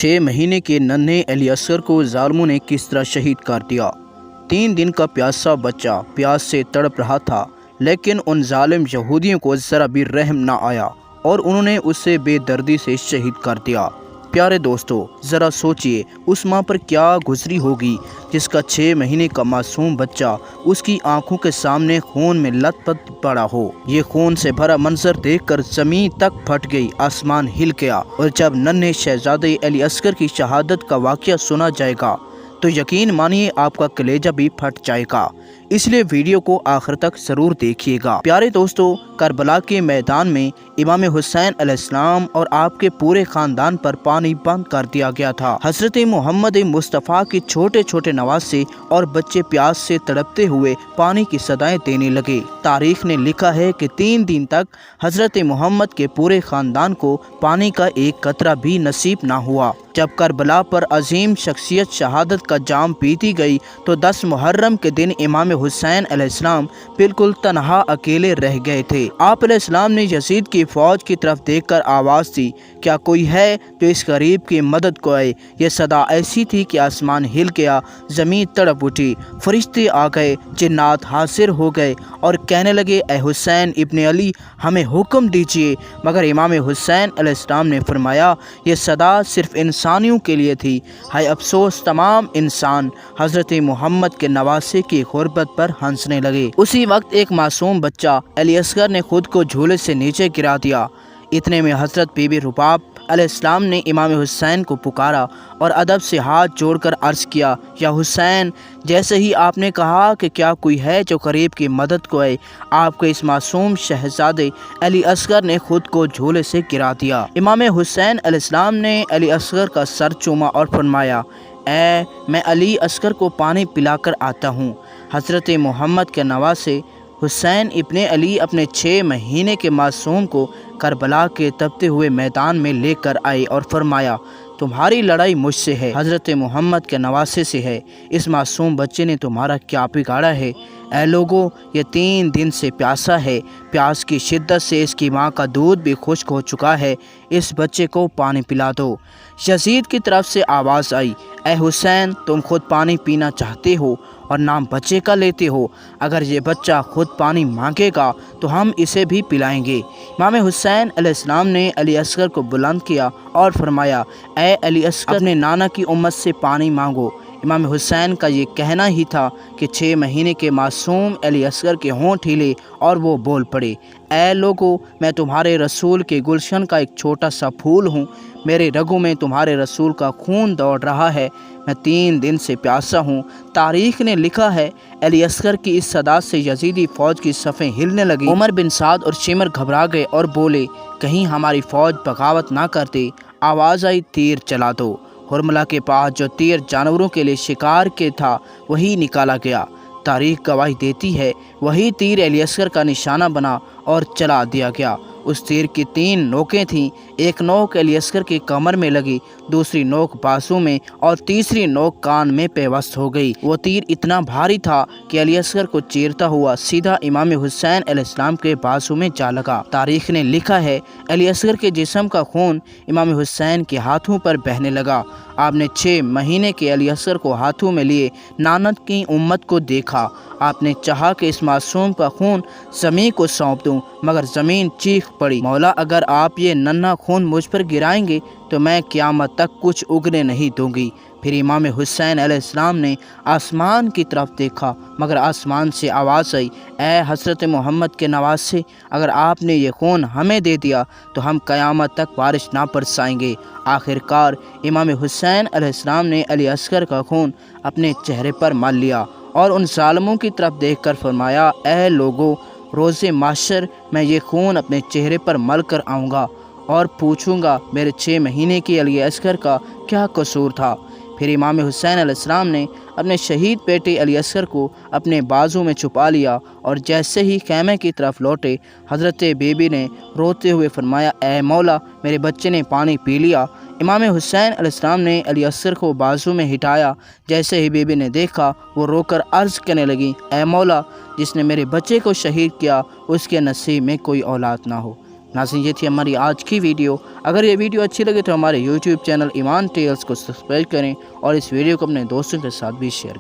6 महीने के नन्हे अली असगर को जालिमों ने किस तरह शहीद कर दिया। 3 दिन का प्यासा बच्चा प्यास से तड़प रहा था, लेकिन उन जालिम यहूदियों को ज़रा भी रहम ना आया और उन्होंने उसे बेदर्दी से शहीद कर दिया। प्यारे दोस्तों, ज़रा सोचिए उस माँ पर क्या गुजरी होगी जिसका 6 महीने का मासूम बच्चा उसकी आंखों के सामने खून में लथपथ पड़ा हो। ये खून से भरा मंजर देखकर ज़मीन तक फट गई, आसमान हिल गया। और जब नन्हे शहजादे अली असगर की शहादत का वाक़या सुना जाएगा तो यकीन मानिए आपका कलेजा भी फट जाएगा। इसलिए वीडियो को आखिर तक ज़रूर देखिएगा। प्यारे दोस्तों, करबला के मैदान में इमाम हुसैन अलैहिस्सलाम और आपके पूरे ख़ानदान पर पानी बंद कर दिया गया था। हज़रत मोहम्मद मुस्तफ़ा के छोटे छोटे नवासे और बच्चे प्यास से तड़पते हुए पानी की सदाएं देने लगे। तारीख ने लिखा है कि 3 दिन तक हज़रत मोहम्मद के पूरे ख़ानदान को पानी का एक कतरा भी नसीब ना हुआ। जब करबला पर अजीम शख्सियत शहादत का जाम पीती गई तो 10 मुहर्रम के दिन इमाम हुसैन अलैहिस्सलाम बिल्कुल तन्हा अकेले रह गए थे। आप अलैहिस्सलाम ने यजीद की फौज की तरफ देखकर आवाज़ दी, क्या कोई है जो इस गरीब की मदद को आए। यह सदा ऐसी थी कि आसमान हिल गया, ज़मीन तड़प उठी, फरिश्ते आ गए, जिन्नात हाजिर हो गए और कहने लगे, ए हुसैन इब्ने अली, हमें हुक्म दीजिए। मगर इमाम हुसैन अलैहिस्सलाम ने फरमाया, यह सदा सिर्फ इंसानियों के लिए थी। हाय अफसोस, तमाम इंसान हज़रत मोहम्मद के नवासे की गुर्बत पर हंसने लगे। उसी वक्त एक मासूम बच्चा अली असगर ने खुद को झूले से नीचे गिरा दिया। इतने में हज़रत बीबी रुबाब अलैहिस्सलाम ने इमाम हुसैन को पुकारा और अदब से हाथ जोड़कर अर्ज़ किया, या हुसैन, जैसे ही आपने कहा कि क्या कोई है जो गरीब की मदद को आए, आपके इस मासूम शहजादे अली असगर ने खुद को झूले से गिरा दिया। इमाम हुसैन अलैहिस्सलाम ने अली असगर का सर चूमा और फरमाया, मैं अली असगर को पानी पिलाकर आता हूँ। हज़रत मोहम्मद के नवासे हुसैन इब्ने अली अपने 6 महीने के मासूम को करबला के तपते हुए मैदान में लेकर आए और फरमाया, तुम्हारी लड़ाई मुझसे है, हज़रत मोहम्मद के नवासे से है। इस मासूम बच्चे ने तुम्हारा क्या बिगाड़ा है। ऐ लोगों, ये 3 दिन से प्यासा है, प्यास की शिद्दत से इसकी माँ का दूध भी खुश्क हो चुका है। इस बच्चे को पानी पिला दो। यजीद की तरफ से आवाज़ आई, ए हुसैन, तुम खुद पानी पीना चाहते हो और नाम बच्चे का लेते हो। अगर ये बच्चा खुद पानी मांगेगा तो हम इसे भी पिलाएंगे। इमाम हुसैन अलैहिस्सलाम ने अली असगर को बुलंद किया और फरमाया, ए अली असगर, अपने नाना की उम्मत से पानी मांगो। इमाम हुसैन का ये कहना ही था कि 6 महीने के मासूम अली असगर के होंठ हिले और वो बोल पड़े, ऐ लोगों, मैं तुम्हारे रसूल के गुलशन का एक छोटा सा फूल हूँ। मेरे रगों में तुम्हारे रसूल का खून दौड़ रहा है। मैं 3 दिन से प्यासा हूँ। तारीख ने लिखा है, अली असगर की इस सदा से यजीदी फ़ौज की सफ़ें हिलने लगी। उमर बिन साद और शिमर घबरा गए और बोले, कहीं हमारी फ़ौज बगावत ना करती। आवाज़ आई, तीर चला दो। हुरमला के पास जो तीर जानवरों के लिए शिकार के था वही निकाला गया। तारीख गवाही देती है वही तीर अली असगर का निशाना बना और चला दिया गया। उस तीर की 3 नोकें थीं। एक नोक अली असगर की कमर में लगी, दूसरी नोक बाजू में और तीसरी नोक कान में पेवस्त हो गई। वो तीर इतना भारी था कि अली असगर को चीरता हुआ सीधा इमाम हुसैन अलैहिस्सलाम के बाजू में जा लगा। तारीख ने लिखा है, अली असगर के जिस्म का खून इमाम हुसैन के हाथों पर बहने लगा। आपने 6 महीने के अली असगर को हाथों में लिए नानत की उम्मत को देखा। आपने चाहा कि इस मासूम का खून ज़मीन को सौंप दूं, मगर ज़मीन चीख पड़ी, मौला, अगर आप ये नन्हा खून मुझ पर गिराएंगे तो मैं क़यामत तक कुछ उगने नहीं दूंगी। फिर इमाम हुसैन अलैहिस्सलाम ने आसमान की तरफ देखा, मगर आसमान से आवाज़ आई, ए हज़रत मोहम्मद के नवासे, अगर आपने ये खून हमें दे दिया तो हम क़यामत तक बारिश ना बरसाएंगे। आखिरकार इमाम हुसैन अलैहिस्सलाम ने अली असगर का खून अपने चेहरे पर मल लिया और उन ज़ालिमों की तरफ देखकर फरमाया, ए लोगों, रोज़े माशर मैं ये खून अपने चेहरे पर मल कर आऊँगा और पूछूंगा, मेरे 6 महीने की अली असगर का क्या कसूर था। फिर इमाम हुसैन अलैहिस्सलाम ने अपने शहीद बेटे अली असगर को अपने बाजू में छुपा लिया और जैसे ही खैमे की तरफ लौटे, हज़रत बीबी ने रोते हुए फरमाया, ए मौला, मेरे बच्चे ने पानी पी लिया। इमाम हुसैन अलैहिस्सलाम ने अली असगर को बाजू में हिटाया। जैसे ही बीबी ने देखा, वो रोकर अर्ज़ करने लगी, ए मौला, जिसने मेरे बच्चे को शहीद किया उसके नसीब में कोई औलाद ना हो। ناظرین یہ تھی ہماری آج کی ویڈیو. اگر یہ ویڈیو اچھی لگے تو ہمارے یوٹیوب چینل ایمان ٹیلز کو سبسکرائب کریں اور اس ویڈیو کو اپنے دوستوں کے ساتھ بھی شیئر کریں.